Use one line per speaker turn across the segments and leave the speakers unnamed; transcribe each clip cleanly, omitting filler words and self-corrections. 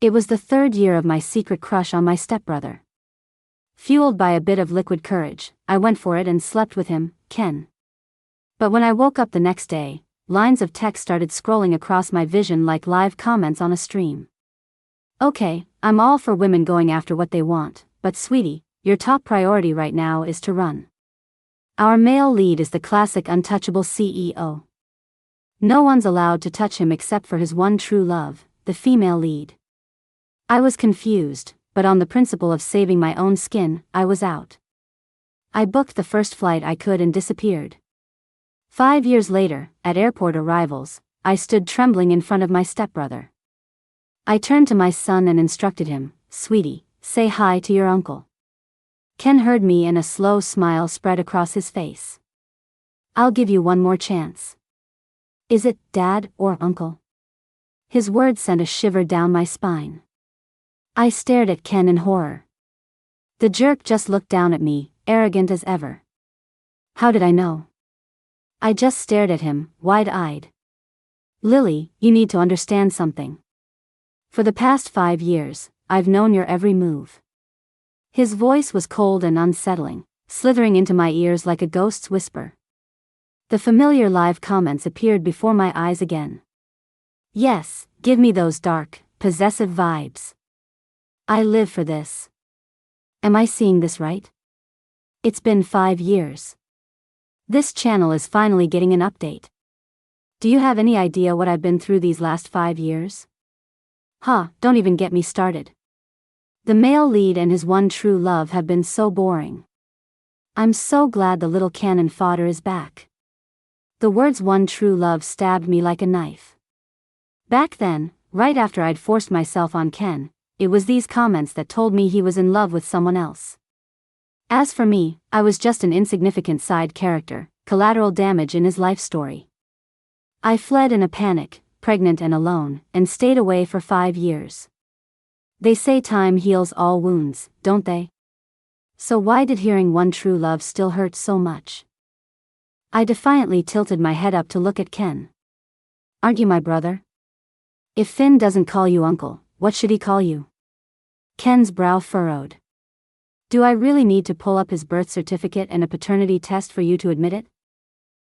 It was the third year of my secret crush on my stepbrother. Fueled by a bit of liquid courage, I went for it and slept with him, Ken. But when I woke up the next day, lines of text started scrolling across my vision like live comments on a stream. Okay, I'm all for women going after what they want, but sweetie, your top priority right now is to run. Our male lead is the classic untouchable CEO. No one's allowed to touch him except for his one true love, the female lead. I was confused, but on the principle of saving my own skin, I was out. I booked the first flight I could and disappeared. 5 years later, at airport arrivals, I stood trembling in front of my stepbrother. I turned to my son and instructed him, "Sweetie, say hi to your uncle." Ken heard me and a slow smile spread across his face. "I'll give you one more chance." "Is it Dad or Uncle?" His words sent a shiver down my spine. I stared at Ken in horror. The jerk just looked down at me, arrogant as ever. How did I know? I just stared at him, wide-eyed. "Lily, you need to understand something. For the past 5 years, I've known your every move." His voice was cold and unsettling, slithering into my ears like a ghost's whisper. The familiar live comments appeared before my eyes again. Yes, give me those dark, possessive vibes. I live for this. Am I seeing this right? It's been 5 years. This channel is finally getting an update. Do you have any idea what I've been through these last 5 years? Don't even get me started. The male lead and his one true love have been so boring. I'm so glad the little cannon fodder is back. The words "one true love" stabbed me like a knife. Back then, right after I'd forced myself on Ken, it was these comments that told me he was in love with someone else. As for me, I was just an insignificant side character, collateral damage in his life story. I fled in a panic, pregnant and alone, and stayed away for 5 years. They say time heals all wounds, don't they? So why did hearing "one true love" still hurt so much? I defiantly tilted my head up to look at Ken. "Aren't you my brother? If Finn doesn't call you uncle, what should he call you?" Ken's brow furrowed. "Do I really need to pull up his birth certificate and a paternity test for you to admit it?"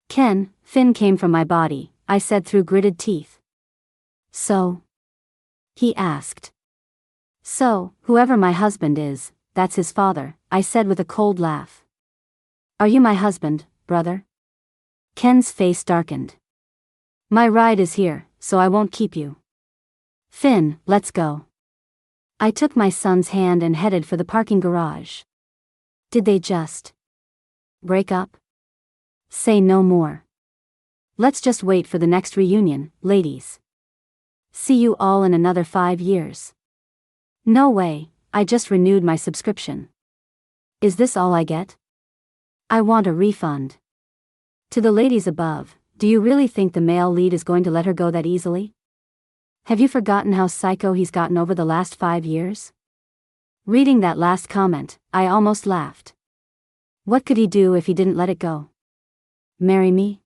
"Ken, Finn came from my body," I said through gritted teeth. "So?" he asked. "So, whoever my husband is, that's his father," I said with a cold laugh. "Are you my husband, brother?" Ken's face darkened. "My ride is here, so I won't keep you. Finn, let's go." I took my son's hand and headed for the parking garage. Did they just break up? Say no more. Let's just wait for the next reunion, ladies. See you all in another 5 years. No way, I just renewed my subscription. Is this all I get? I want a refund. To the ladies above, do you really think the male lead is going to let her go that easily? Have you forgotten how psycho he's gotten over the last 5 years? Reading that last comment, I almost laughed. What could he do if he didn't let it go? Marry me?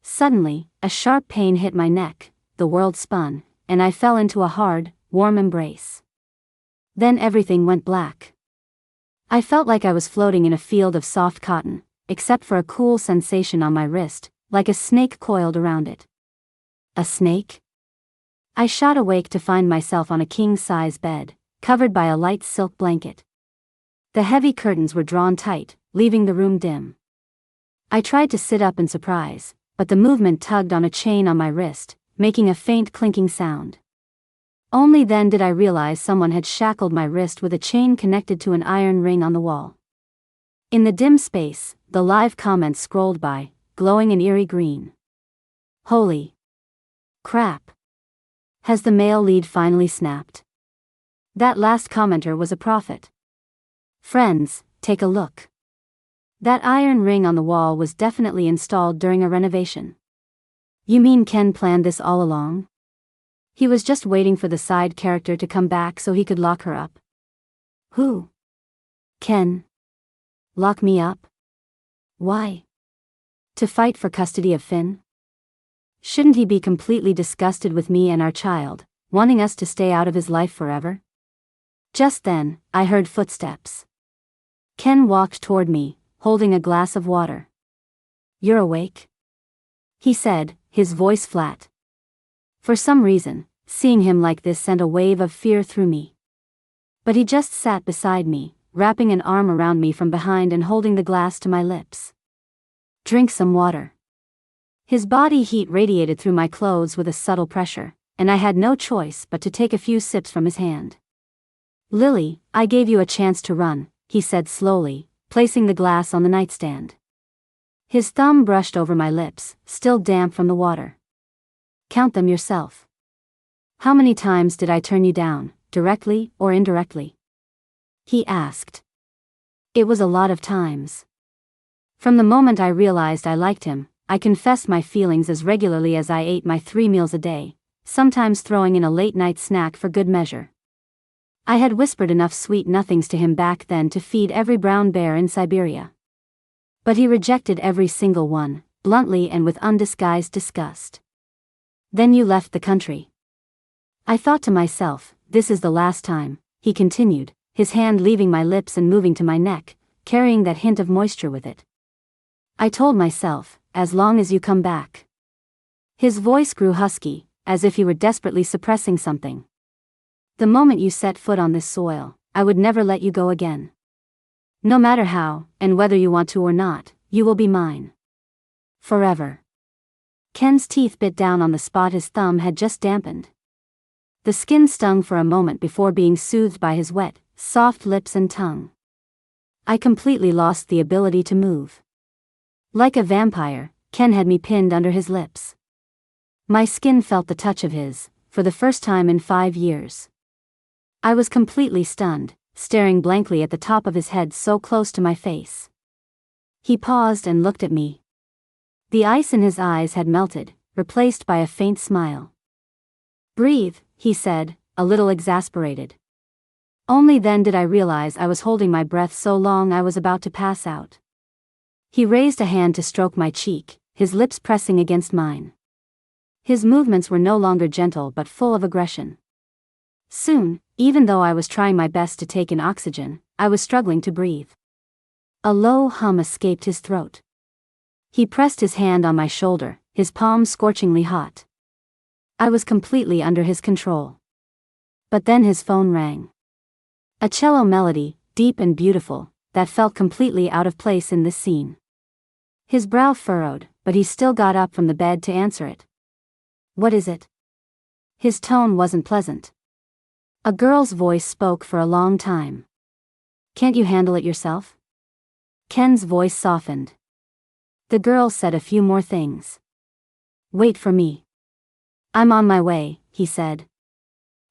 Suddenly, a sharp pain hit my neck, the world spun, and I fell into a hard, warm embrace. Then everything went black. I felt like I was floating in a field of soft cotton, except for a cool sensation on my wrist, like a snake coiled around it. A snake? I shot awake to find myself on a king-size bed, covered by a light silk blanket. The heavy curtains were drawn tight, leaving the room dim. I tried to sit up in surprise, but the movement tugged on a chain on my wrist, making a faint clinking sound. Only then did I realize someone had shackled my wrist with a chain connected to an iron ring on the wall. In the dim space, the live comments scrolled by, glowing in eerie green. Holy crap! Has the male lead finally snapped? That last commenter was a prophet. Friends, take a look. That iron ring on the wall was definitely installed during a renovation. You mean Ken planned this all along? He was just waiting for the side character to come back so he could lock her up. Who? Ken. Lock me up? Why? To fight for custody of Finn? Shouldn't he be completely disgusted with me and our child, wanting us to stay out of his life forever? Just then, I heard footsteps. Ken walked toward me, holding a glass of water. "You're awake?" he said, his voice flat. For some reason, seeing him like this sent a wave of fear through me. But he just sat beside me, wrapping an arm around me from behind and holding the glass to my lips. "Drink some water." His body heat radiated through my clothes with a subtle pressure, and I had no choice but to take a few sips from his hand. "Lily, I gave you a chance to run," he said slowly, placing the glass on the nightstand. His thumb brushed over my lips, still damp from the water. "Count them yourself. How many times did I turn you down, directly or indirectly?" he asked. It was a lot of times. From the moment I realized I liked him, I confessed my feelings as regularly as I ate my 3 meals a day, sometimes throwing in a late-night snack for good measure. I had whispered enough sweet nothings to him back then to feed every brown bear in Siberia. But he rejected every single one, bluntly and with undisguised disgust. "Then you left the country." I thought to myself, this is the last time, he continued, his hand leaving my lips and moving to my neck, carrying that hint of moisture with it. I told myself, as long as you come back. His voice grew husky, as if he were desperately suppressing something. "The moment you set foot on this soil, I would never let you go again. No matter how, and whether you want to or not, you will be mine. Forever." Ken's teeth bit down on the spot his thumb had just dampened. The skin stung for a moment before being soothed by his wet, soft lips and tongue. I completely lost the ability to move. Like a vampire, Ken had me pinned under his lips. My skin felt the touch of his, for the first time in 5 years. I was completely stunned, staring blankly at the top of his head so close to my face. He paused and looked at me. The ice in his eyes had melted, replaced by a faint smile. "Breathe," he said, a little exasperated. Only then did I realize I was holding my breath so long I was about to pass out. He raised a hand to stroke my cheek, his lips pressing against mine. His movements were no longer gentle but full of aggression. Soon, even though I was trying my best to take in oxygen, I was struggling to breathe. A low hum escaped his throat. He pressed his hand on my shoulder, his palm scorchingly hot. I was completely under his control. But then his phone rang. A cello melody, deep and beautiful, that felt completely out of place in this scene. His brow furrowed, but he still got up from the bed to answer it. "What is it?" His tone wasn't pleasant. A girl's voice spoke for a long time. "Can't you handle it yourself?" Ken's voice softened. The girl said a few more things. "Wait for me." "I'm on my way," he said.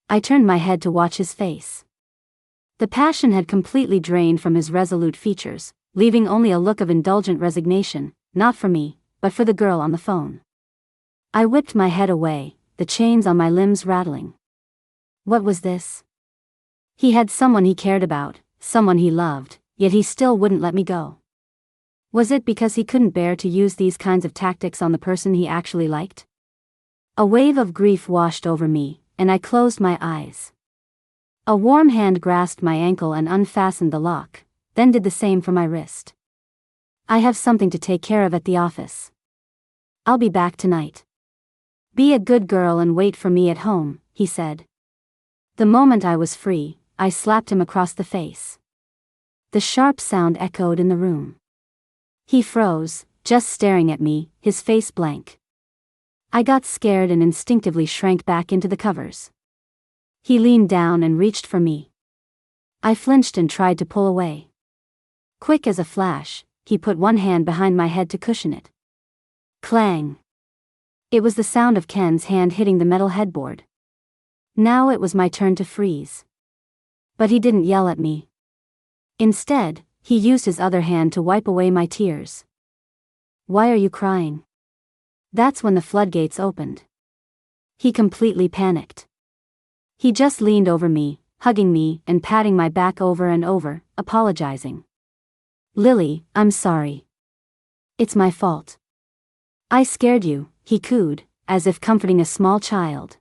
I turned my head to watch his face. The passion had completely drained from his resolute features, leaving only a look of indulgent resignation, not for me, but for the girl on the phone. I whipped my head away, the chains on my limbs rattling. What was this? He had someone he cared about, someone he loved, yet he still wouldn't let me go. Was it because he couldn't bear to use these kinds of tactics on the person he actually liked? A wave of grief washed over me, and I closed my eyes. A warm hand grasped my ankle and unfastened the lock, then did the same for my wrist. "I have something to take care of at the office. I'll be back tonight. Be a good girl and wait for me at home," he said. The moment I was free, I slapped him across the face. The sharp sound echoed in the room. He froze, just staring at me, his face blank. I got scared and instinctively shrank back into the covers. He leaned down and reached for me. I flinched and tried to pull away. Quick as a flash, he put one hand behind my head to cushion it. Clang! It was the sound of Ken's hand hitting the metal headboard. Now it was my turn to freeze. But he didn't yell at me. Instead, he used his other hand to wipe away my tears. "Why are you crying?" That's when the floodgates opened. He completely panicked. He just leaned over me, hugging me and patting my back over and over, apologizing. "Lily, I'm sorry. It's my fault. I scared you," he cooed, as if comforting a small child.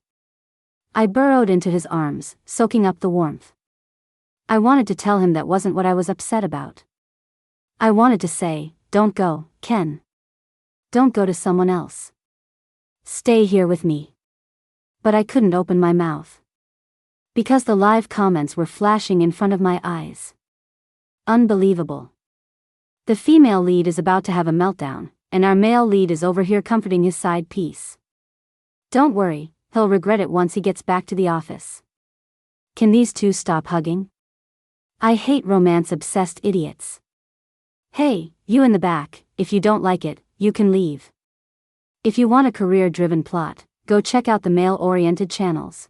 I burrowed into his arms, soaking up the warmth. I wanted to tell him that wasn't what I was upset about. I wanted to say, "Don't go, Ken. Don't go to someone else. Stay here with me." But I couldn't open my mouth. Because the live comments were flashing in front of my eyes. Unbelievable. The female lead is about to have a meltdown, and our male lead is over here comforting his side piece. "Don't worry, he'll regret it once he gets back to the office. Can these two stop hugging? I hate romance-obsessed idiots. Hey, you in the back, if you don't like it, you can leave. If you want a career-driven plot, go check out the male-oriented channels.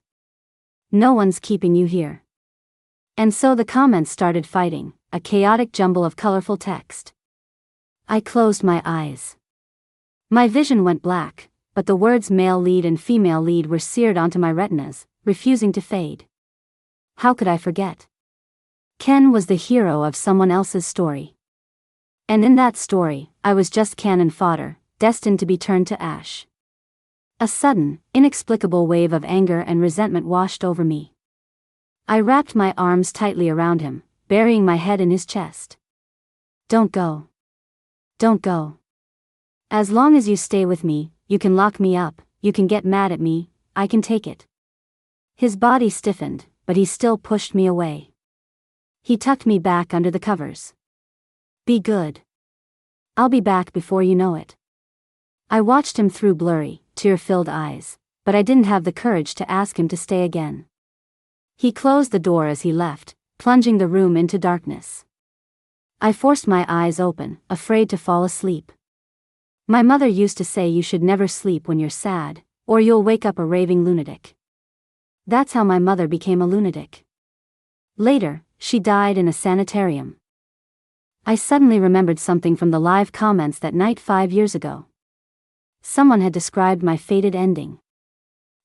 No one's keeping you here." And so the comments started fighting, a chaotic jumble of colorful text. I closed my eyes. My vision went black, but the words male lead and female lead were seared onto my retinas, refusing to fade. How could I forget? Ken was the hero of someone else's story. And in that story, I was just cannon fodder, destined to be turned to ash. A sudden, inexplicable wave of anger and resentment washed over me. I wrapped my arms tightly around him, burying my head in his chest. "Don't go. Don't go. As long as you stay with me, you can lock me up, you can get mad at me, I can take it." His body stiffened, but he still pushed me away. He tucked me back under the covers. "Be good. I'll be back before you know it." I watched him through blurry, tear-filled eyes, but I didn't have the courage to ask him to stay again. He closed the door as he left, plunging the room into darkness. I forced my eyes open, afraid to fall asleep. My mother used to say you should never sleep when you're sad, or you'll wake up a raving lunatic. That's how my mother became a lunatic. Later, she died in a sanitarium. I suddenly remembered something from the live comments that night 5 years ago. Someone had described my fated ending.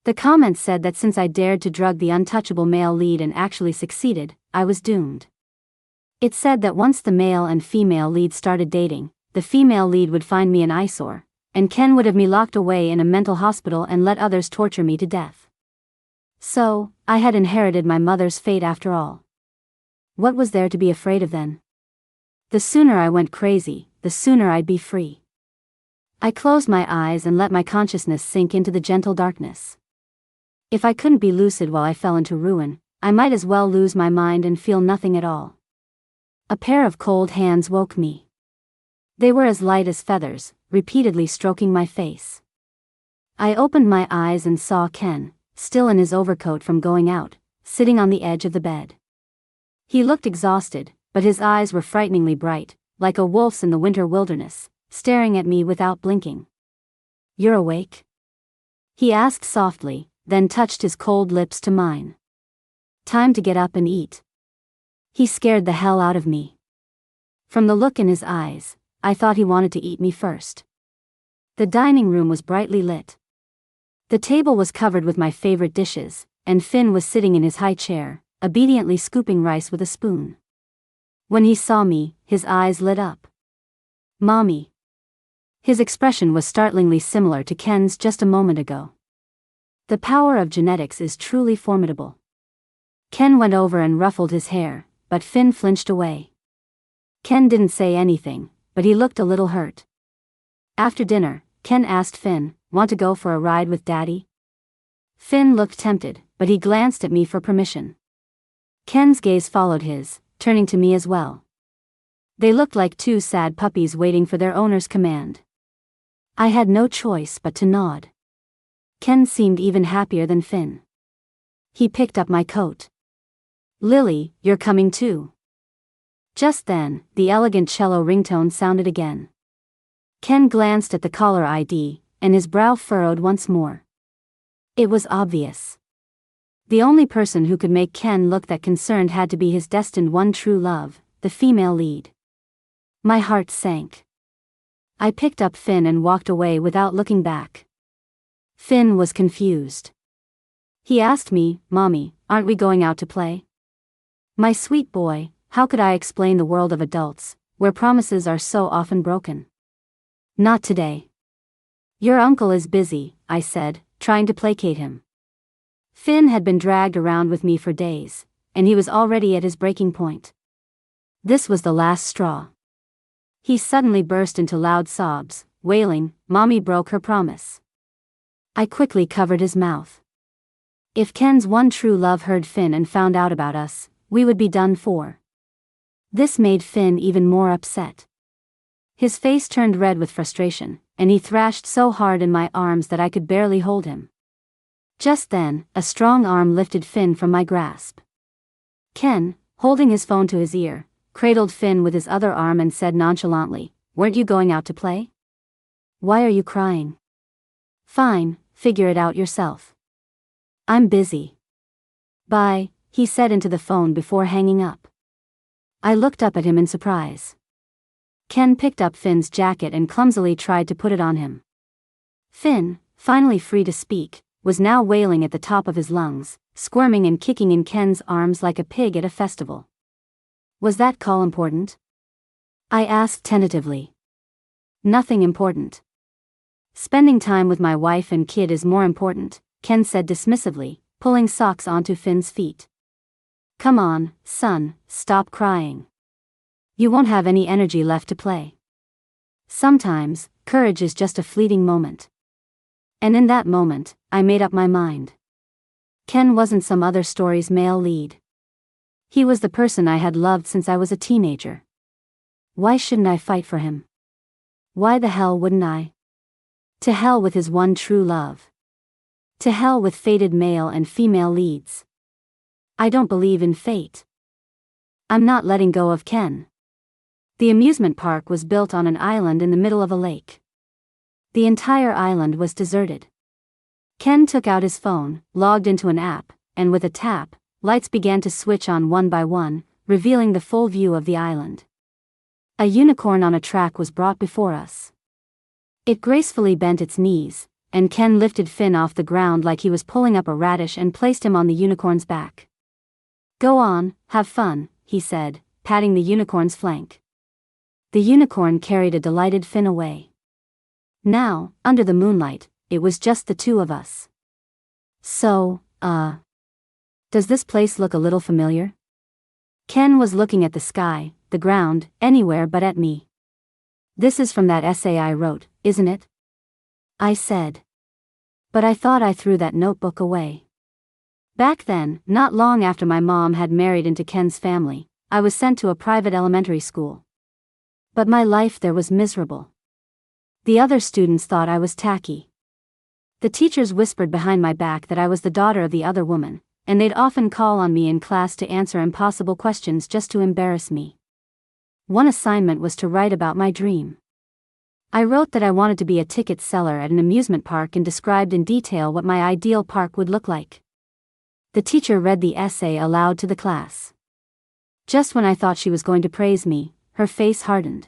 The comments said that since I dared to drug the untouchable male lead and actually succeeded, I was doomed. It said that once the male and female lead started dating, the female lead would find me an eyesore, and Ken would have me locked away in a mental hospital and let others torture me to death. So, I had inherited my mother's fate after all. What was there to be afraid of then? The sooner I went crazy, the sooner I'd be free. I closed my eyes and let my consciousness sink into the gentle darkness. If I couldn't be lucid while I fell into ruin, I might as well lose my mind and feel nothing at all. A pair of cold hands woke me. They were as light as feathers, repeatedly stroking my face. I opened my eyes and saw Ken, still in his overcoat from going out, sitting on the edge of the bed. He looked exhausted, but his eyes were frighteningly bright, like a wolf's in the winter wilderness, staring at me without blinking. "You're awake?" he asked softly, then touched his cold lips to mine. "Time to get up and eat." He scared the hell out of me. From the look in his eyes, I thought he wanted to eat me first. The dining room was brightly lit. The table was covered with my favorite dishes, and Finn was sitting in his high chair, obediently scooping rice with a spoon. When he saw me, his eyes lit up. "Mommy." His expression was startlingly similar to Ken's just a moment ago. The power of genetics is truly formidable. Ken went over and ruffled his hair, but Finn flinched away. Ken didn't say anything, but he looked a little hurt. After dinner, Ken asked Finn, "Want to go for a ride with Daddy?" Finn looked tempted, but he glanced at me for permission. Ken's gaze followed his, turning to me as well. They looked like two sad puppies waiting for their owner's command. I had no choice but to nod. Ken seemed even happier than Finn. He picked up my coat. "Lily, you're coming too." Just then, the elegant cello ringtone sounded again. Ken glanced at the caller ID, and his brow furrowed once more. It was obvious. The only person who could make Ken look that concerned had to be his destined one true love, the female lead. My heart sank. I picked up Finn and walked away without looking back. Finn was confused. He asked me, "Mommy, aren't we going out to play?" My sweet boy, how could I explain the world of adults, where promises are so often broken? "Not today. Your uncle is busy," I said, trying to placate him. Finn had been dragged around with me for days, and he was already at his breaking point. This was the last straw. He suddenly burst into loud sobs, wailing, "Mommy broke her promise." I quickly covered his mouth. If Ken's one true love heard Finn and found out about us, we would be done for. This made Finn even more upset. His face turned red with frustration, and he thrashed so hard in my arms that I could barely hold him. Just then, a strong arm lifted Finn from my grasp. Ken, holding his phone to his ear, cradled Finn with his other arm and said nonchalantly, "Weren't you going out to play? Why are you crying?" "Fine, figure it out yourself. I'm busy." "Bye," he said into the phone before hanging up. I looked up at him in surprise. Ken picked up Finn's jacket and clumsily tried to put it on him. Finn, finally free to speak, was now wailing at the top of his lungs, squirming and kicking in Ken's arms like a pig at a festival. "Was that call important?" I asked tentatively. "Nothing important. Spending time with my wife and kid is more important," Ken said dismissively, pulling socks onto Finn's feet. "Come on, son, stop crying. You won't have any energy left to play." Sometimes, courage is just a fleeting moment. And in that moment, I made up my mind. Ken wasn't some other story's male lead. He was the person I had loved since I was a teenager. Why shouldn't I fight for him? Why the hell wouldn't I? To hell with his one true love. To hell with fated male and female leads. I don't believe in fate. I'm not letting go of Ken. The amusement park was built on an island in the middle of a lake. The entire island was deserted. Ken took out his phone, logged into an app, and with a tap, lights began to switch on one by one, revealing the full view of the island. A unicorn on a track was brought before us. It gracefully bent its knees, and Ken lifted Finn off the ground like he was pulling up a radish and placed him on the unicorn's back. "Go on, have fun," he said, patting the unicorn's flank. The unicorn carried a delighted Finn away. Now, under the moonlight, it was just the two of us. "So, does this place look a little familiar?" Ken was looking at the sky, the ground, anywhere but at me. "This is from that essay I wrote, isn't it?" I said. But I thought I threw that notebook away. Back then, not long after my mom had married into Ken's family, I was sent to a private elementary school. But my life there was miserable. The other students thought I was tacky. The teachers whispered behind my back that I was the daughter of the other woman, and they'd often call on me in class to answer impossible questions just to embarrass me. One assignment was to write about my dream. I wrote that I wanted to be a ticket seller at an amusement park and described in detail what my ideal park would look like. The teacher read the essay aloud to the class. Just when I thought she was going to praise me, her face hardened.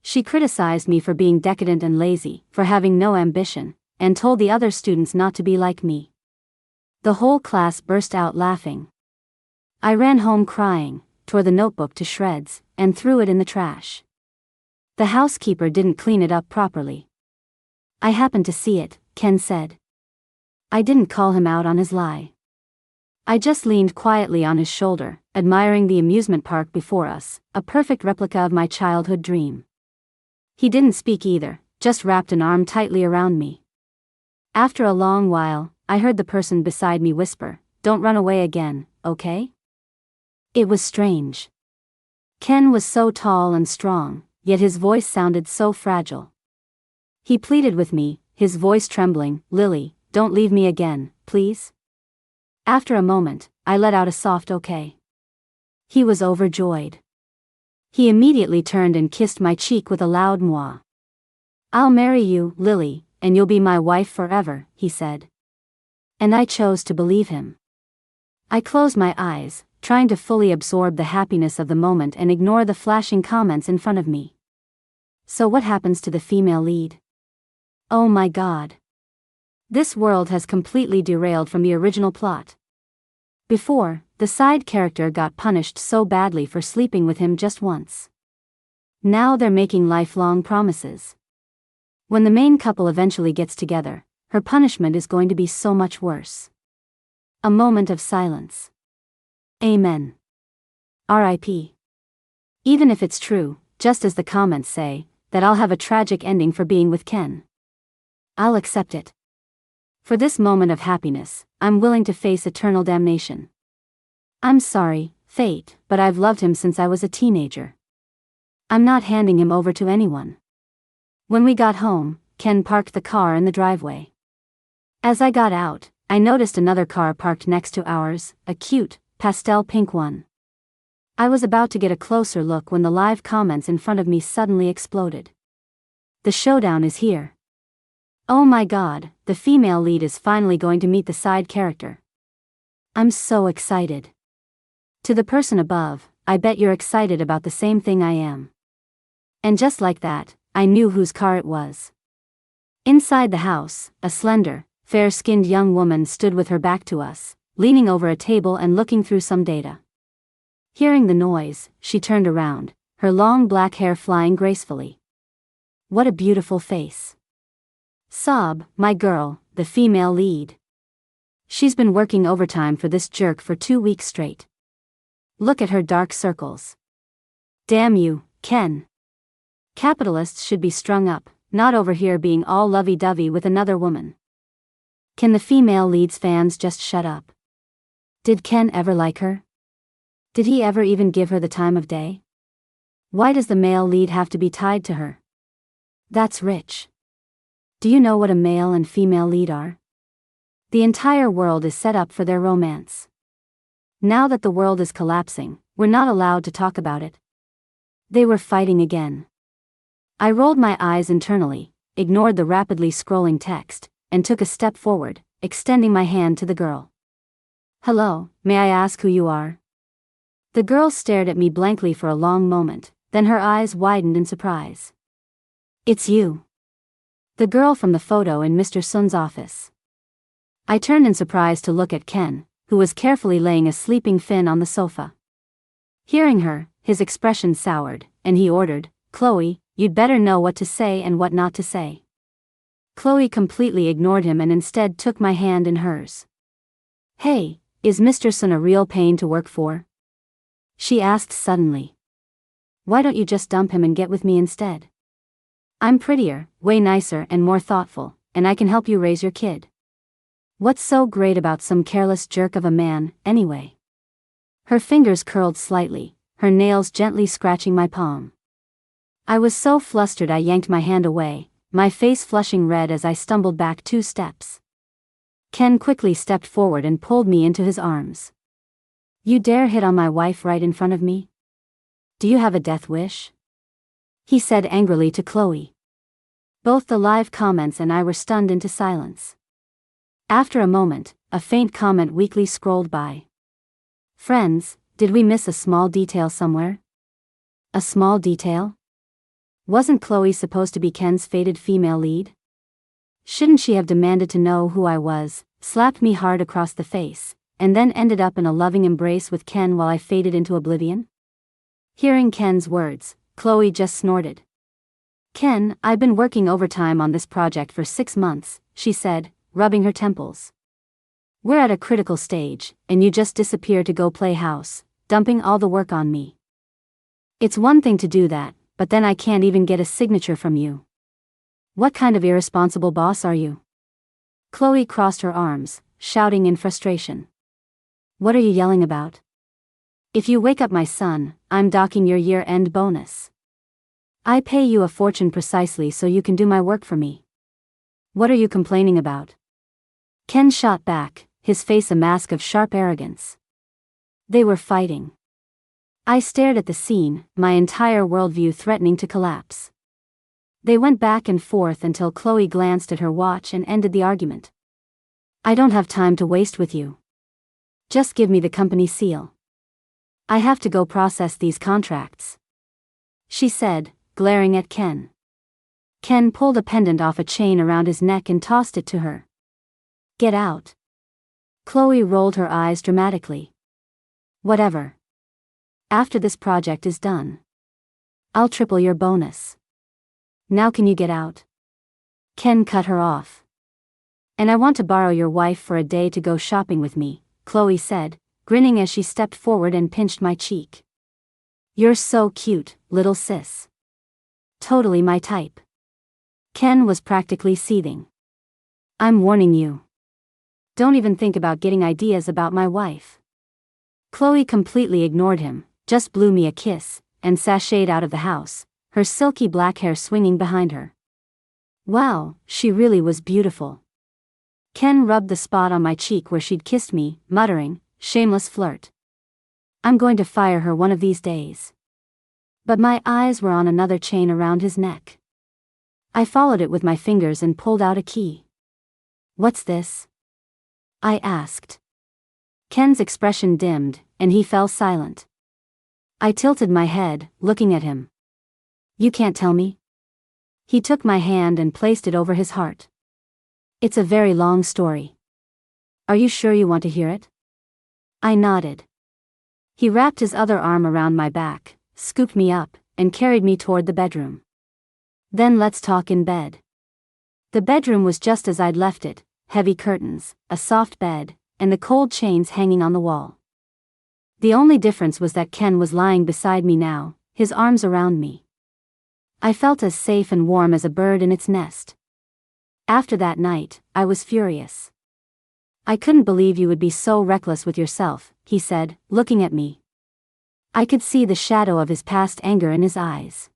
She criticized me for being decadent and lazy, for having no ambition, and told the other students not to be like me. The whole class burst out laughing. I ran home crying, tore the notebook to shreds, and threw it in the trash. The housekeeper didn't clean it up properly. "I happened to see it," Ken said. I didn't call him out on his lie. I just leaned quietly on his shoulder, admiring the amusement park before us, a perfect replica of my childhood dream. He didn't speak either, just wrapped an arm tightly around me. After a long while, I heard the person beside me whisper, "Don't run away again, okay?" It was strange. Ken was so tall and strong, yet his voice sounded so fragile. He pleaded with me, his voice trembling, "Lily, don't leave me again, please." After a moment, I let out a soft okay. He was overjoyed. He immediately turned and kissed my cheek with a loud mwah. "I'll marry you, Lily, and you'll be my wife forever," he said. And I chose to believe him. I closed my eyes, trying to fully absorb the happiness of the moment and ignore the flashing comments in front of me. So what happens to the female lead? Oh my God. This world has completely derailed from the original plot. Before, the side character got punished so badly for sleeping with him just once. Now they're making lifelong promises. When the main couple eventually gets together, her punishment is going to be so much worse. A moment of silence. Amen. R.I.P. Even if it's true, just as the comments say, that I'll have a tragic ending for being with Ken, I'll accept it. For this moment of happiness, I'm willing to face eternal damnation. I'm sorry, fate, but I've loved him since I was a teenager. I'm not handing him over to anyone. When we got home, Ken parked the car in the driveway. As I got out, I noticed another car parked next to ours, a cute, pastel pink one. I was about to get a closer look when the live comments in front of me suddenly exploded. The showdown is here. Oh my god, the female lead is finally going to meet the side character. I'm so excited. To the person above, I bet you're excited about the same thing I am. And just like that, I knew whose car it was. Inside the house, a slender, fair-skinned young woman stood with her back to us, leaning over a table and looking through some data. Hearing the noise, she turned around, her long black hair flying gracefully. What a beautiful face. Sob, my girl, the female lead. She's been working overtime for this jerk for 2 weeks straight. Look at her dark circles. Damn you, Ken. Capitalists should be strung up, not over here being all lovey-dovey with another woman. Can the female lead's fans just shut up? Did Ken ever like her? Did he ever even give her the time of day? Why does the male lead have to be tied to her? That's rich. Do you know what a male and female lead are? The entire world is set up for their romance. Now that the world is collapsing, we're not allowed to talk about it. They were fighting again. I rolled my eyes internally, ignored the rapidly scrolling text, and took a step forward, extending my hand to the girl. Hello, may I ask who you are? The girl stared at me blankly for a long moment, then her eyes widened in surprise. It's you. The girl from the photo in Mr. Sun's office. I turned in surprise to look at Ken, who was carefully laying a sleeping Finn on the sofa. Hearing her, his expression soured, and he ordered, Chloe, you'd better know what to say and what not to say. Chloe completely ignored him and instead took my hand in hers. Hey, is Mr. Sun a real pain to work for? She asked suddenly. Why don't you just dump him and get with me instead? I'm prettier, way nicer and more thoughtful, and I can help you raise your kid. What's so great about some careless jerk of a man, anyway? Her fingers curled slightly, her nails gently scratching my palm. I was so flustered I yanked my hand away, my face flushing red as I stumbled back 2 steps. Ken quickly stepped forward and pulled me into his arms. You dare hit on my wife right in front of me? Do you have a death wish? He said angrily to Chloe. Both the live comments and I were stunned into silence. After a moment, a faint comment weakly scrolled by. Friends, did we miss a small detail somewhere? A small detail? Wasn't Chloe supposed to be Ken's fated female lead? Shouldn't she have demanded to know who I was, slapped me hard across the face, and then ended up in a loving embrace with Ken while I faded into oblivion? Hearing Ken's words, Chloe just snorted. Ken, I've been working overtime on this project for 6 months, she said, rubbing her temples. We're at a critical stage, and you just disappear to go play house, dumping all the work on me. It's one thing to do that, but then I can't even get a signature from you. What kind of irresponsible boss are you? Chloe crossed her arms, shouting in frustration. What are you yelling about? If you wake up my son, I'm docking your year-end bonus. I pay you a fortune precisely so you can do my work for me. What are you complaining about? Ken shot back, his face a mask of sharp arrogance. They were fighting. I stared at the scene, my entire worldview threatening to collapse. They went back and forth until Chloe glanced at her watch and ended the argument. I don't have time to waste with you. Just give me the company seal. I have to go process these contracts, she said, glaring at Ken. Ken pulled a pendant off a chain around his neck and tossed it to her. Get out. Chloe rolled her eyes dramatically. Whatever. After this project is done, I'll triple your bonus. Now can you get out? Ken cut her off. And I want to borrow your wife for a day to go shopping with me, Chloe said, grinning as she stepped forward and pinched my cheek. You're so cute, little sis. Totally my type. Ken was practically seething. I'm warning you. Don't even think about getting ideas about my wife. Chloe completely ignored him, just blew me a kiss, and sashayed out of the house, her silky black hair swinging behind her. Wow, she really was beautiful. Ken rubbed the spot on my cheek where she'd kissed me, muttering, shameless flirt. I'm going to fire her one of these days. But my eyes were on another chain around his neck. I followed it with my fingers and pulled out a key. What's this? I asked. Ken's expression dimmed, and he fell silent. I tilted my head, looking at him. You can't tell me? He took my hand and placed it over his heart. It's a very long story. Are you sure you want to hear it? I nodded. He wrapped his other arm around my back, scooped me up, and carried me toward the bedroom. Then let's talk in bed. The bedroom was just as I'd left it, heavy curtains, a soft bed, and the cold chains hanging on the wall. The only difference was that Ken was lying beside me now, his arms around me. I felt as safe and warm as a bird in its nest. After that night, I was furious. I couldn't believe you would be so reckless with yourself, he said, looking at me. I could see the shadow of his past anger in his eyes.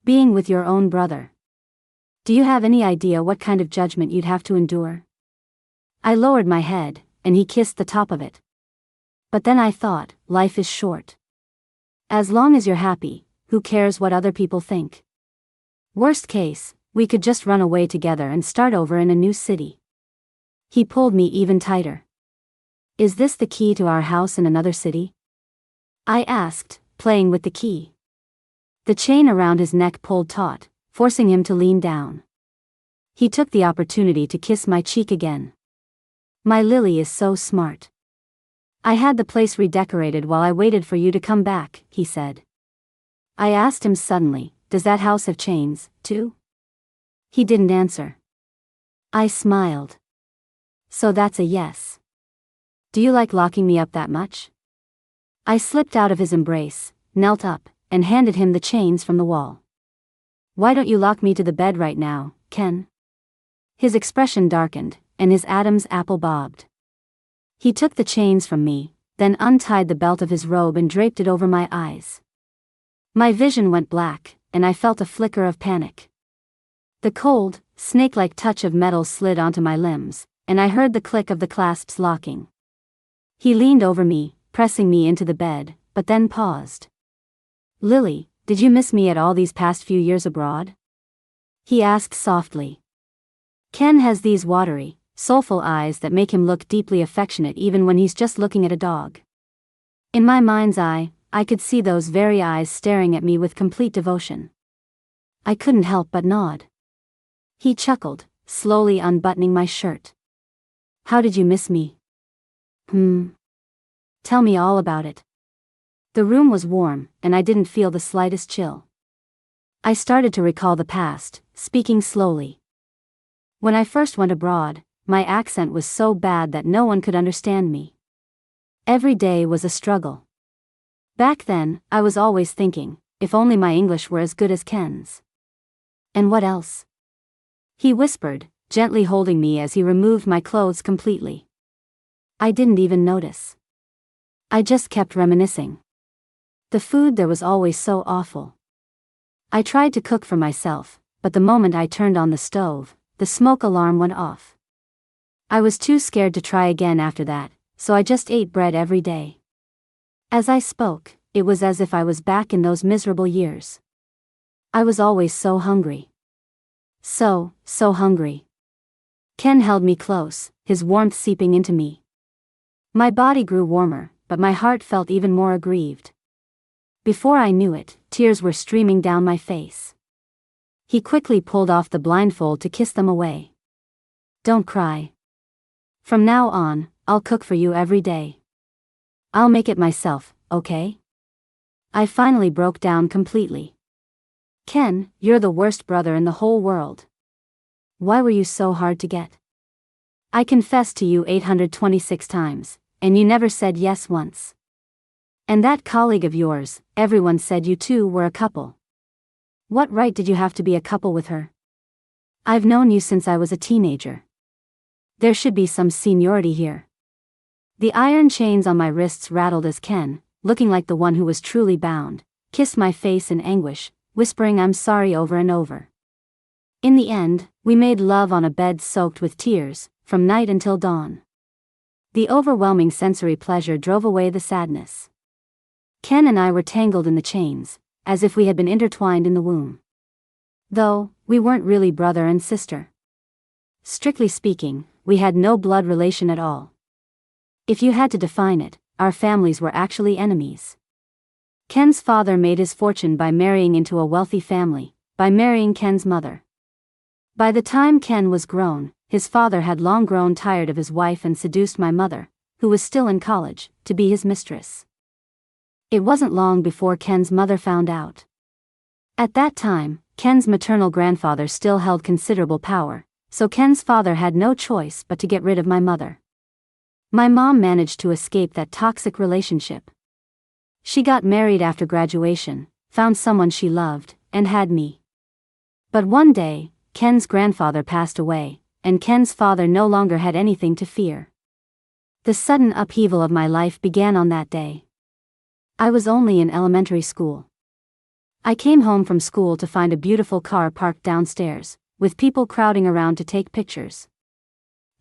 Being with your own brother. Do you have any idea what kind of judgment you'd have to endure? I lowered my head, and he kissed the top of it. But then I thought, life is short. As long as you're happy, who cares what other people think? Worst case, we could just run away together and start over in a new city. He pulled me even tighter. Is this the key to our house in another city? I asked, playing with the key. The chain around his neck pulled taut, forcing him to lean down. He took the opportunity to kiss my cheek again. My Lily is so smart. I had the place redecorated while I waited for you to come back, he said. I asked him suddenly, does that house have chains, too? He didn't answer. I smiled. So that's a yes. Do you like locking me up that much? I slipped out of his embrace, knelt up, and handed him the chains from the wall. Why don't you lock me to the bed right now, Ken? His expression darkened, and his Adam's apple bobbed. He took the chains from me, then untied the belt of his robe and draped it over my eyes. My vision went black, and I felt a flicker of panic. The cold, snake-like touch of metal slid onto my limbs, and I heard the click of the clasps locking. He leaned over me, pressing me into the bed, but then paused. Lily, did you miss me at all these past few years abroad? He asked softly. Ken has these watery, soulful eyes that make him look deeply affectionate even when he's just looking at a dog. In my mind's eye, I could see those very eyes staring at me with complete devotion. I couldn't help but nod. He chuckled, slowly unbuttoning my shirt. How did you miss me? Tell me all about it. The room was warm, and I didn't feel the slightest chill. I started to recall the past, speaking slowly. When I first went abroad, my accent was so bad that no one could understand me. Every day was a struggle. Back then, I was always thinking, if only my English were as good as Ken's. And what else? He whispered, gently holding me as he removed my clothes completely. I didn't even notice. I just kept reminiscing. The food there was always so awful. I tried to cook for myself, but the moment I turned on the stove, the smoke alarm went off. I was too scared to try again after that, so I just ate bread every day. As I spoke, it was as if I was back in those miserable years. I was always so hungry. So hungry. Ken held me close, his warmth seeping into me. My body grew warmer, but my heart felt even more aggrieved. Before I knew it, tears were streaming down my face. He quickly pulled off the blindfold to kiss them away. Don't cry. From now on, I'll cook for you every day. I'll make it myself, okay? I finally broke down completely. Ken, you're the worst brother in the whole world. Why were you so hard to get? I confessed to you 826 times, and you never said yes once. And that colleague of yours, everyone said you two were a couple. What right did you have to be a couple with her? I've known you since I was a teenager. There should be some seniority here. The iron chains on my wrists rattled as Ken, looking like the one who was truly bound, kissed my face in anguish, whispering I'm sorry over and over. In the end, we made love on a bed soaked with tears, from night until dawn. The overwhelming sensory pleasure drove away the sadness. Ken and I were tangled in the chains, as if we had been intertwined in the womb. Though, we weren't really brother and sister. Strictly speaking, we had no blood relation at all. If you had to define it, our families were actually enemies. Ken's father made his fortune by marrying into a wealthy family, by marrying Ken's mother. By the time Ken was grown, his father had long grown tired of his wife and seduced my mother, who was still in college, to be his mistress. It wasn't long before Ken's mother found out. At that time, Ken's maternal grandfather still held considerable power, so Ken's father had no choice but to get rid of my mother. My mom managed to escape that toxic relationship. She got married after graduation, found someone she loved, and had me. But one day, Ken's grandfather passed away, and Ken's father no longer had anything to fear. The sudden upheaval of my life began on that day. I was only in elementary school. I came home from school to find a beautiful car parked downstairs, with people crowding around to take pictures.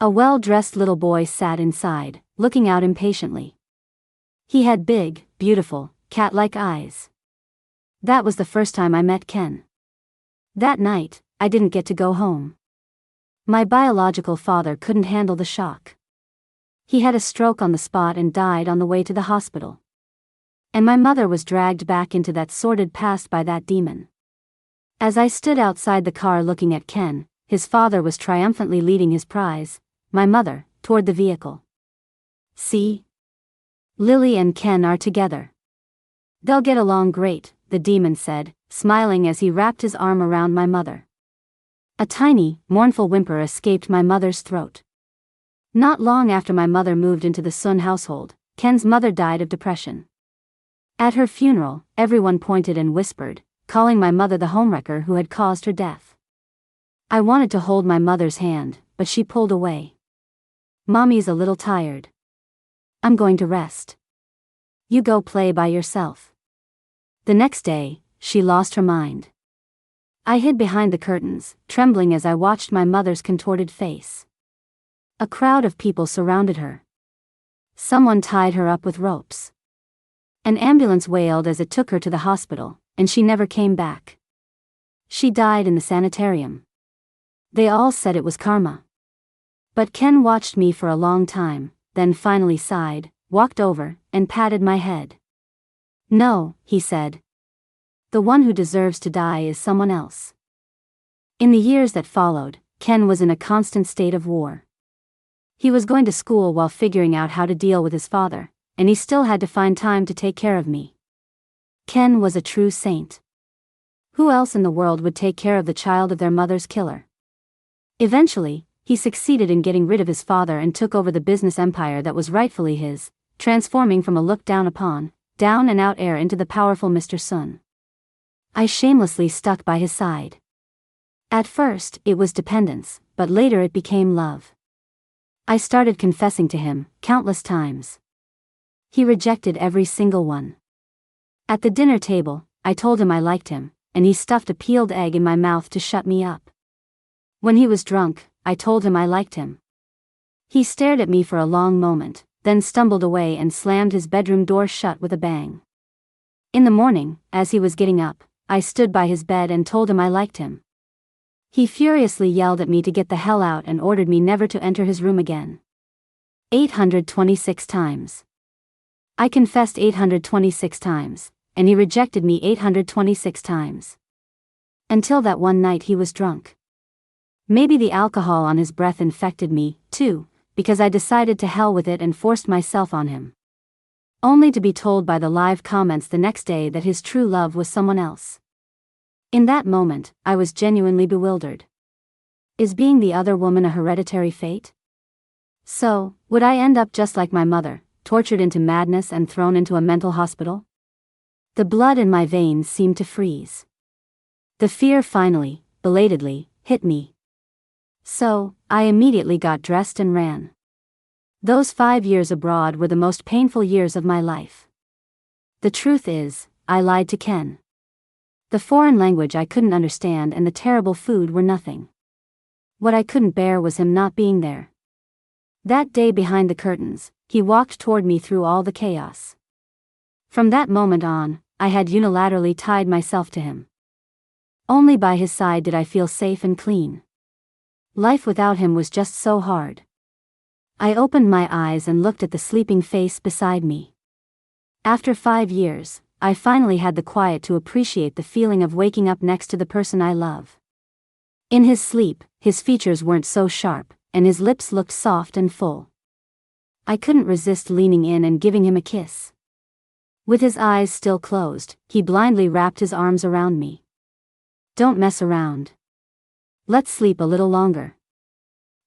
A well-dressed little boy sat inside, looking out impatiently. He had big, beautiful, cat-like eyes. That was the first time I met Ken. That night, I didn't get to go home. My biological father couldn't handle the shock. He had a stroke on the spot and died on the way to the hospital. And my mother was dragged back into that sordid past by that demon. As I stood outside the car looking at Ken, his father was triumphantly leading his prize, my mother, toward the vehicle. See? Lily and Ken are together. They'll get along great, the demon said, smiling as he wrapped his arm around my mother. A tiny, mournful whimper escaped my mother's throat. Not long after my mother moved into the Sun household, Ken's mother died of depression. At her funeral, everyone pointed and whispered, calling my mother the homewrecker who had caused her death. I wanted to hold my mother's hand, but she pulled away. Mommy's a little tired. I'm going to rest. You go play by yourself. The next day, she lost her mind. I hid behind the curtains, trembling as I watched my mother's contorted face. A crowd of people surrounded her. Someone tied her up with ropes. An ambulance wailed as it took her to the hospital, and she never came back. She died in the sanitarium. They all said it was karma. But Ken watched me for a long time, then finally sighed, walked over, and patted my head. No, he said. The one who deserves to die is someone else. In the years that followed, Ken was in a constant state of war. He was going to school while figuring out how to deal with his father, and he still had to find time to take care of me. Ken was a true saint. Who else in the world would take care of the child of their mother's killer? Eventually, he succeeded in getting rid of his father and took over the business empire that was rightfully his, transforming from a looked down upon, down and out heir into the powerful Mr. Sun. I shamelessly stuck by his side. At first, it was dependence, but later it became love. I started confessing to him, countless times. He rejected every single one. At the dinner table, I told him I liked him, and he stuffed a peeled egg in my mouth to shut me up. When he was drunk, I told him I liked him. He stared at me for a long moment, then stumbled away and slammed his bedroom door shut with a bang. In the morning, as he was getting up, I stood by his bed and told him I liked him. He furiously yelled at me to get the hell out and ordered me never to enter his room again. 826 times. I confessed 826 times, and he rejected me 826 times. Until that one night he was drunk. Maybe the alcohol on his breath infected me, too, because I decided to hell with it and forced myself on him. Only to be told by the live comments the next day that his true love was someone else. In that moment, I was genuinely bewildered. Is being the other woman a hereditary fate? So, would I end up just like my mother, tortured into madness and thrown into a mental hospital? The blood in my veins seemed to freeze. The fear finally, belatedly, hit me. So, I immediately got dressed and ran. Those 5 years abroad were the most painful years of my life. The truth is, I lied to Ken. The foreign language I couldn't understand and the terrible food were nothing. What I couldn't bear was him not being there. That day behind the curtains, he walked toward me through all the chaos. From that moment on, I had unilaterally tied myself to him. Only by his side did I feel safe and clean. Life without him was just so hard. I opened my eyes and looked at the sleeping face beside me. After 5 years, I finally had the quiet to appreciate the feeling of waking up next to the person I love. In his sleep, his features weren't so sharp, and his lips looked soft and full. I couldn't resist leaning in and giving him a kiss. With his eyes still closed, he blindly wrapped his arms around me. Don't mess around. Let's sleep a little longer.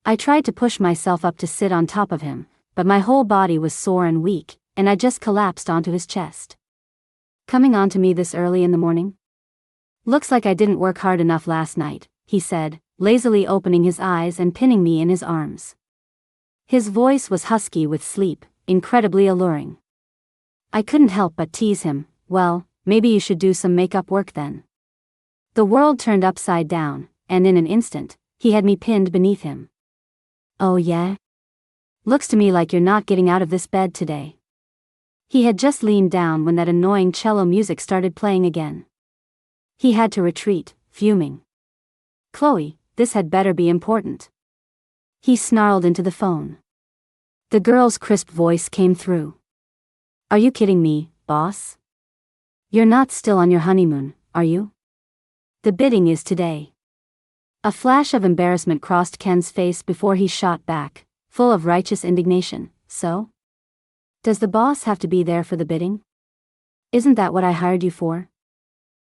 I tried to push myself up to sit on top of him, but my whole body was sore and weak, and I just collapsed onto his chest. Coming onto me this early in the morning? Looks like I didn't work hard enough last night, he said, lazily opening his eyes and pinning me in his arms. His voice was husky with sleep, incredibly alluring. I couldn't help but tease him. Well, maybe you should do some makeup work then. The world turned upside down, and in an instant, he had me pinned beneath him. Oh yeah? Looks to me like you're not getting out of this bed today. He had just leaned down when that annoying cello music started playing again. He had to retreat, fuming. Chloe, this had better be important. He snarled into the phone. The girl's crisp voice came through. Are you kidding me, boss? You're not still on your honeymoon, are you? The bidding is today. A flash of embarrassment crossed Ken's face before he shot back, full of righteous indignation. So? Does the boss have to be there for the bidding? Isn't that what I hired you for?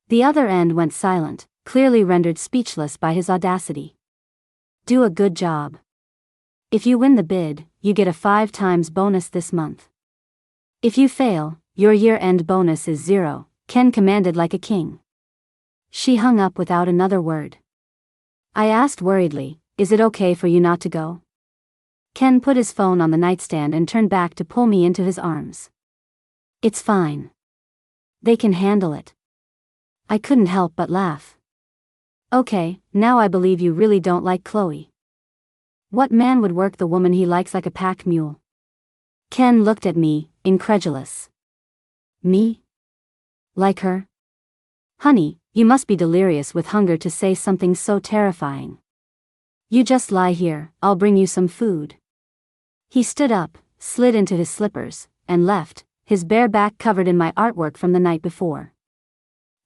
The other end went silent, clearly rendered speechless by his audacity. Do a good job. If you win the bid, you get a 5 times bonus this month. If you fail, your year-end bonus is 0, Ken commanded like a king. She hung up without another word. I asked worriedly, is it okay for you not to go? Ken put his phone on the nightstand and turned back to pull me into his arms. It's fine. They can handle it. I couldn't help but laugh. Okay, now I believe you really don't like Chloe. What man would work the woman he likes like a pack mule? Ken looked at me, incredulous. Me? Like her? Honey, you must be delirious with hunger to say something so terrifying. You just lie here, I'll bring you some food. He stood up, slid into his slippers, and left, his bare back covered in my artwork from the night before.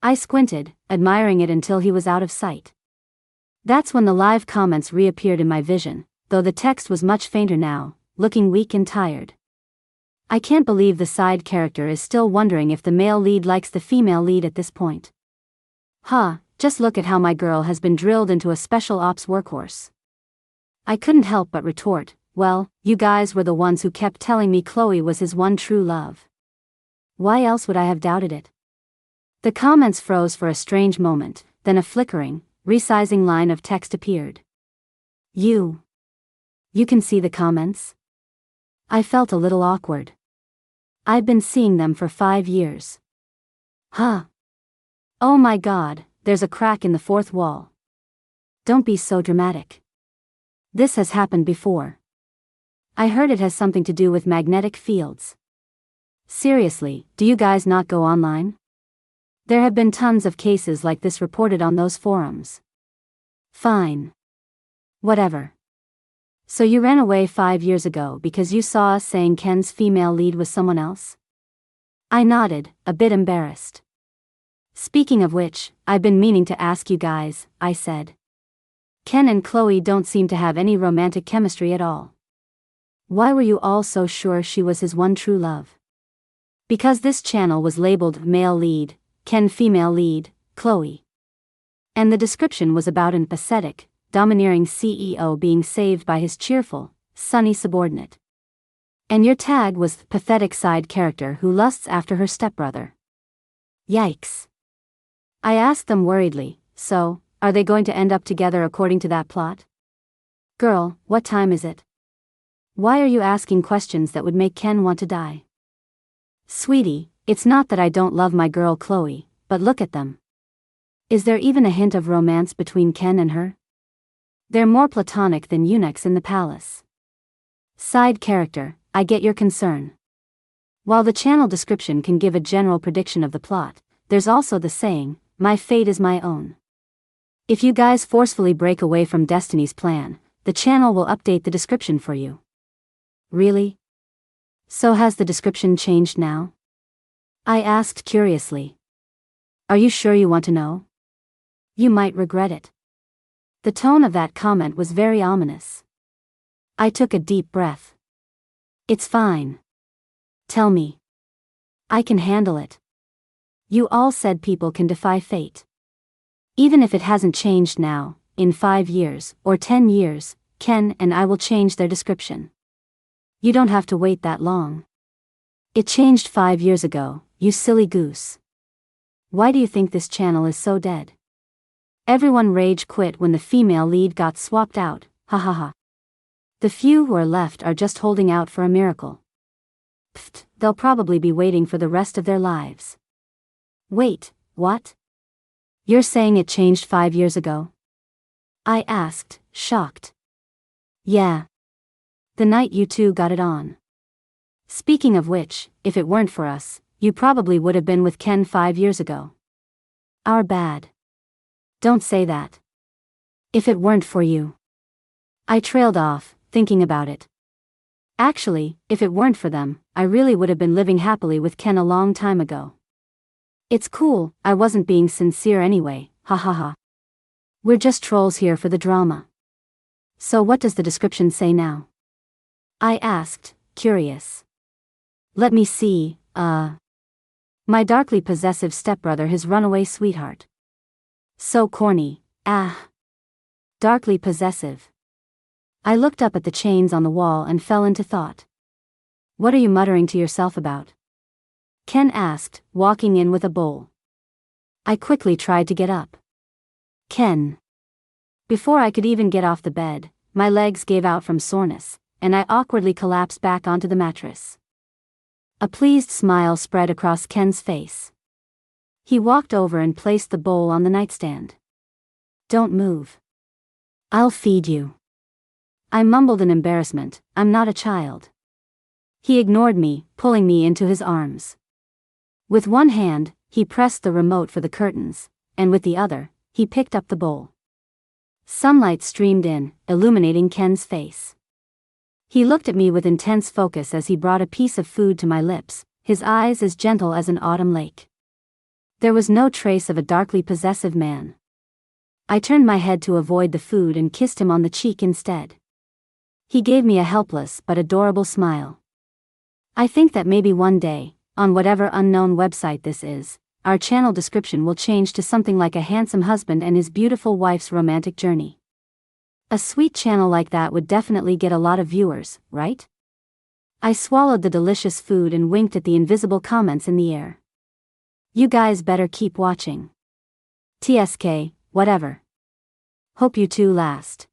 I squinted, admiring it until he was out of sight. That's when the live comments reappeared in my vision, though the text was much fainter now, looking weak and tired. I can't believe the side character is still wondering if the male lead likes the female lead at this point. Just look at how my girl has been drilled into a special ops workhorse. I couldn't help but retort, well, you guys were the ones who kept telling me Chloe was his one true love. Why else would I have doubted it? The comments froze for a strange moment, then a flickering, resizing line of text appeared. You can see the comments? I felt a little awkward. I'd been seeing them for 5 years. Oh my God, there's a crack in the 4th wall. Don't be so dramatic. This has happened before. I heard it has something to do with magnetic fields. Seriously, do you guys not go online? There have been tons of cases like this reported on those forums. Fine. Whatever. So you ran away 5 years ago because you saw us saying Ken's female lead was someone else? I nodded, a bit embarrassed. Speaking of which, I've been meaning to ask you guys, I said. Ken and Chloe don't seem to have any romantic chemistry at all. Why were you all so sure she was his one true love? Because this channel was labeled male lead, Ken female lead, Chloe. And the description was about an pathetic, domineering CEO being saved by his cheerful, sunny subordinate. And your tag was pathetic side character who lusts after her stepbrother. Yikes. I asked them worriedly, so, are they going to end up together according to that plot? Girl, what time is it? Why are you asking questions that would make Ken want to die? Sweetie, it's not that I don't love my girl Chloe, but look at them. Is there even a hint of romance between Ken and her? They're more platonic than eunuchs in the palace. Side character, I get your concern. While the channel description can give a general prediction of the plot, there's also the saying, my fate is my own. If you guys forcefully break away from Destiny's plan, the channel will update the description for you. Really? So has the description changed now? I asked curiously. Are you sure you want to know? You might regret it. The tone of that comment was very ominous. I took a deep breath. It's fine. Tell me. I can handle it. You all said people can defy fate. Even if it hasn't changed now, in 5 years, or 10 years, Ken and I will change their description. You don't have to wait that long. It changed 5 years ago, you silly goose. Why do you think this channel is so dead? Everyone rage quit when the female lead got swapped out, ha ha ha. The few who are left are just holding out for a miracle. Pfft, they'll probably be waiting for the rest of their lives. Wait, what? You're saying it changed 5 years ago? I asked, shocked. Yeah. The night you two got it on. Speaking of which, if it weren't for us, you probably would have been with Ken 5 years ago. Our bad. Don't say that. If it weren't for you. I trailed off, thinking about it. Actually, if it weren't for them, I really would have been living happily with Ken a long time ago. It's cool, I wasn't being sincere anyway, ha ha ha. We're just trolls here for the drama. So what does the description say now? I asked, curious. Let me see, my darkly possessive stepbrother, his runaway sweetheart. So corny, Darkly possessive. I looked up at the chains on the wall and fell into thought. What are you muttering to yourself about? Ken asked, walking in with a bowl. I quickly tried to get up. Ken. Before I could even get off the bed, my legs gave out from soreness, and I awkwardly collapsed back onto the mattress. A pleased smile spread across Ken's face. He walked over and placed the bowl on the nightstand. Don't move. I'll feed you. I mumbled in embarrassment, I'm not a child. He ignored me, pulling me into his arms. With one hand, he pressed the remote for the curtains, and with the other, he picked up the bowl. Sunlight streamed in, illuminating Ken's face. He looked at me with intense focus as he brought a piece of food to my lips, his eyes as gentle as an autumn lake. There was no trace of a darkly possessive man. I turned my head to avoid the food and kissed him on the cheek instead. He gave me a helpless but adorable smile. I think that maybe one day, on whatever unknown website this is, our channel description will change to something like a handsome husband and his beautiful wife's romantic journey. A sweet channel like that would definitely get a lot of viewers, right? I swallowed the delicious food and winked at the invisible comments in the air. You guys better keep watching. TSK, whatever. Hope you two last.